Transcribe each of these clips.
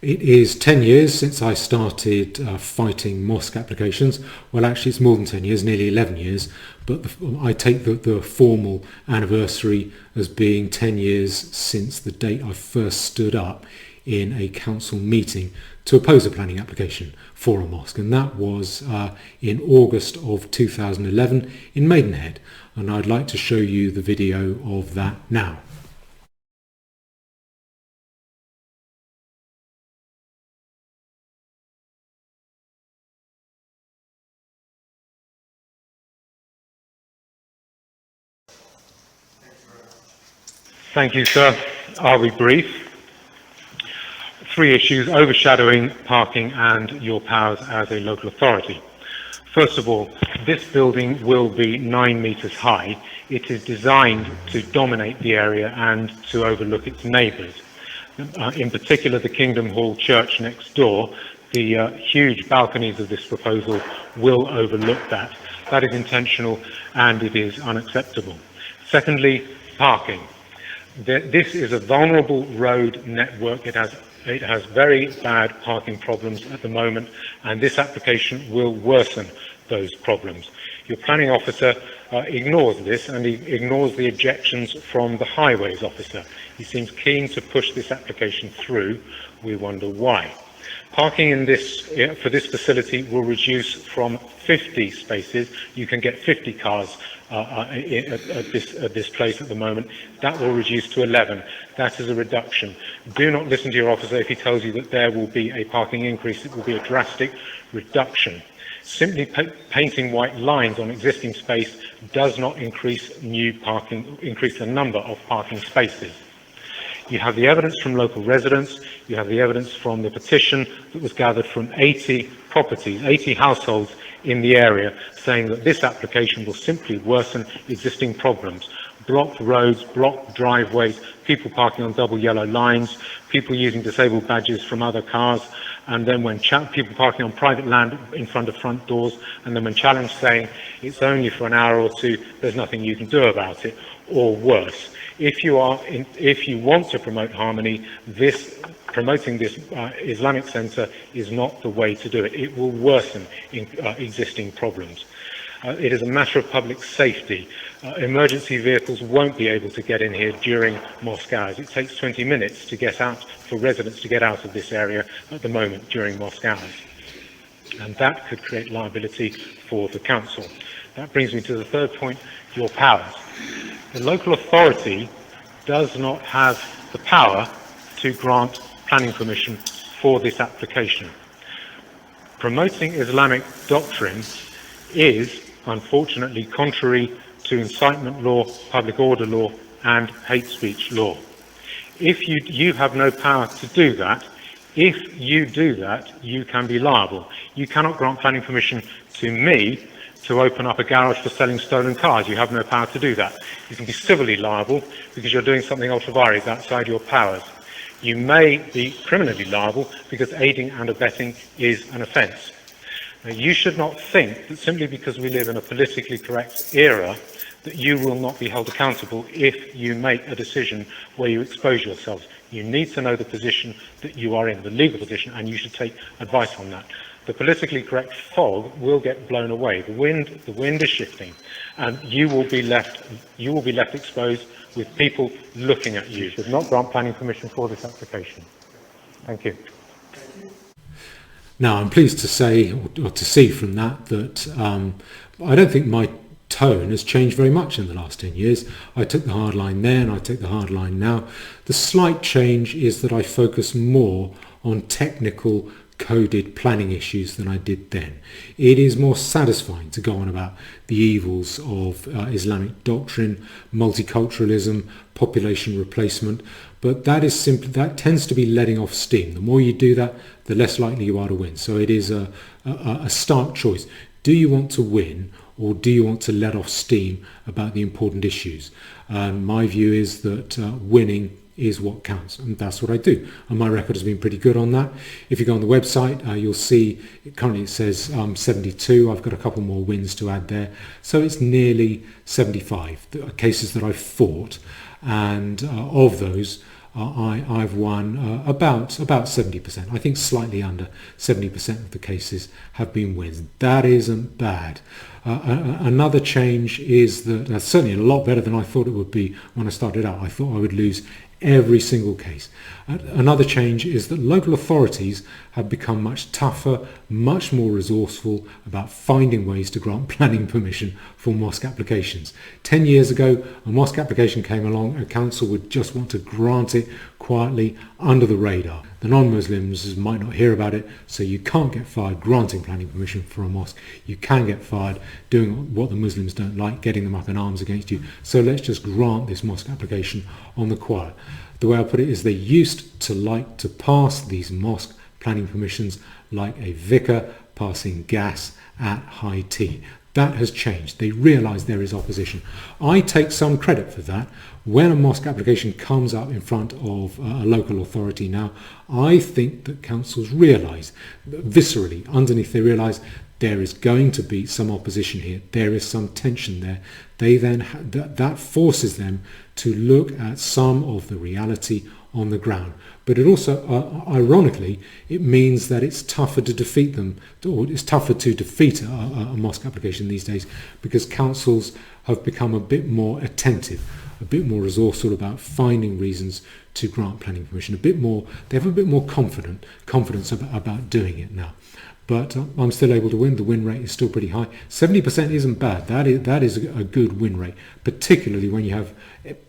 It is 10 years since I started fighting mosque applications. Well, actually it's more than 10 years, nearly 11 years, but I take the formal anniversary as being 10 years since the date I first stood up in a council meeting to oppose a planning application for a mosque, and that was in August of 2011 in Maidenhead, and I'd like to show you the video of that now. Thank you, sir. I'll be brief. 3 issues overshadowing parking and your powers as a local authority. First of all, this building will be 9 metres high. It is designed to dominate the area and to overlook its neighbours. In particular, the Kingdom Hall Church next door, the huge balconies of this proposal will overlook that. That is intentional and it is unacceptable. Secondly, parking. This is a vulnerable road network. It has very bad parking problems at the moment, and this application will worsen those problems. Your planning officer ignores this, and he ignores the objections from the highways officer. He seems keen to push this application through. We wonder why. Parking for this facility will reduce from 50 spaces. You can get 50 cars at this place at the moment. That will reduce to 11. That is a reduction. Do not listen to your officer if he tells you that there will be a parking increase. It will be a drastic reduction. Simply painting white lines on existing space does not increase the number of parking spaces. You have the evidence from local residents, you have the evidence from the petition that was gathered from 80 properties, 80 households in the area, saying that this application will simply worsen existing problems. Blocked roads, blocked driveways, people parking on double yellow lines, people using disabled badges from other cars, and then when people parking on private land in front of front doors, and then when challenged saying it's only for an hour or two, there's nothing you can do about it, or worse. If you want to promote harmony, promoting this Islamic centre is not the way to do it. It will worsen existing problems. It is a matter of public safety. Emergency vehicles won't be able to get in here during mosque hours. It takes 20 minutes to get out, for residents to get out of this area at the moment during mosque hours. And that could create liability for the council. That brings me to the third point, your powers. The local authority does not have the power to grant planning permission for this application. Promoting Islamic doctrine is, unfortunately, contrary to incitement law, public order law, and hate speech law. If you have no power to do that, if you do that, you can be liable. You cannot grant planning permission to me to open up a garage for selling stolen cars. You have no power to do that. You can be civilly liable because you're doing something ultra vires outside your powers. You may be criminally liable because aiding and abetting is an offence. Now, you should not think that simply because we live in a politically correct era that you will not be held accountable if you make a decision where you expose yourselves. You need to know the position that you are in, the legal position, and you should take advice on that. The politically correct fog will get blown away. The wind is shifting, and you will be left exposed with people looking at you. Should not grant planning permission for this application. Thank you. Now, I'm pleased to say, or to see from that I don't think my tone has changed very much in the last 10 years. I took the hard line there and I take the hard line now. The slight change is that I focus more on technical coded planning issues than I did then. It is more satisfying to go on about the evils of Islamic doctrine, multiculturalism, population replacement, but that tends to be letting off steam. The more you do that, the less likely you are to win. So it is a stark choice. Do you want to win, or do you want to let off steam about the important issues? My view is that winning is what counts, and that's what I do, and my record has been pretty good on that. If you go on the website, you'll see currently it says 72. I've got a couple more wins to add there, so it's nearly 75 cases that I've fought, and of those I've won about 70%. I think slightly under 70% of the cases have been wins. That isn't bad. Another change is that that's certainly a lot better than I thought it would be when I started out. I thought I would lose every single case. Another change is that local authorities have become much tougher, much more resourceful about finding ways to grant planning permission for mosque applications. 10 years ago, a mosque application came along, a council would just want to grant it quietly under the radar. The non-Muslims might not hear about it, so you can't get fired granting planning permission for a mosque. You can get fired doing what the Muslims don't like, getting them up in arms against you. So let's just grant this mosque application on the quiet. The way I put it is they used to like to pass these mosque planning permissions like a vicar passing gas at high tea. That has changed. They realise there is opposition. I take some credit for that. When a mosque application comes up in front of a local authority now, I think that councils realise, viscerally, underneath they realise there is going to be some opposition here. There is some tension there. They then that forces them to look at some of the reality on the ground. But it also, ironically, it means that it's tougher to defeat them, or it's tougher to defeat a mosque application these days, because councils have become a bit more attentive, a bit more resourceful about finding reasons to grant planning permission. They have a bit more confidence about doing it now. But I'm still able to win. The win rate is still pretty high. 70% isn't bad. That is a good win rate, particularly when you have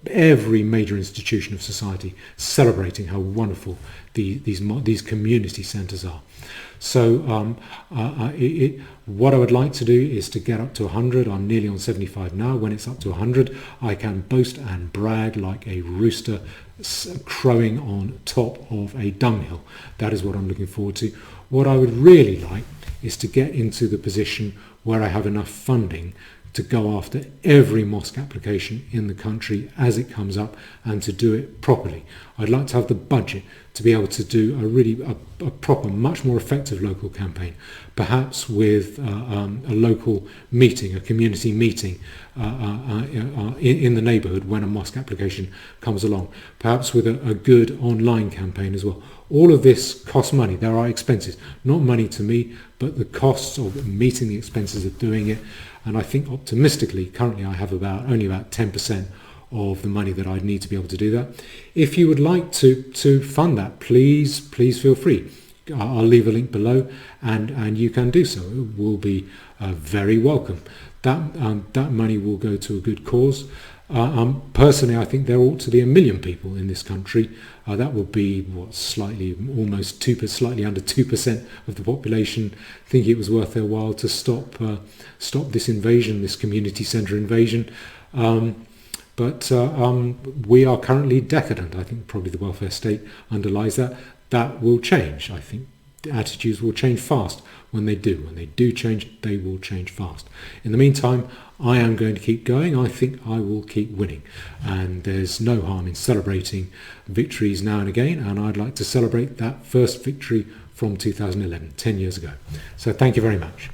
every major institution of society celebrating how wonderful these community centres are. So what I would like to do is to get up to 100. I'm nearly on 75 now. When it's up to 100, I can boast and brag like a rooster crowing on top of a dunghill. That is what I'm looking forward to. What I would really like is to get into the position where I have enough funding to go after every mosque application in the country as it comes up and to do it properly. I'd like to have the budget to be able to do a proper, much more effective local campaign, perhaps with a local meeting, a community meeting in the neighbourhood when a mosque application comes along, perhaps with a good online campaign as well. All of this costs money. There are expenses, not money to me, but the costs of meeting the expenses of doing it. And I think optimistically, currently I have only about 10% of the money that I'd need to be able to do that. If you would like to fund that, please feel free. I'll leave a link below, and you can do so. It will be very welcome. That money will go to a good cause. Personally, I think there ought to be 1 million people in this country. That would be slightly under 2% of the population, thinking it was worth their while to stop this invasion, this community centre invasion. But we are currently decadent. I think probably the welfare state underlies that. That will change. I think the attitudes will change fast when they do. When they do change, they will change fast. In the meantime, I am going to keep going. I think I will keep winning. And there's no harm in celebrating victories now and again. And I'd like to celebrate that first victory from 2011, 10 years ago. So thank you very much.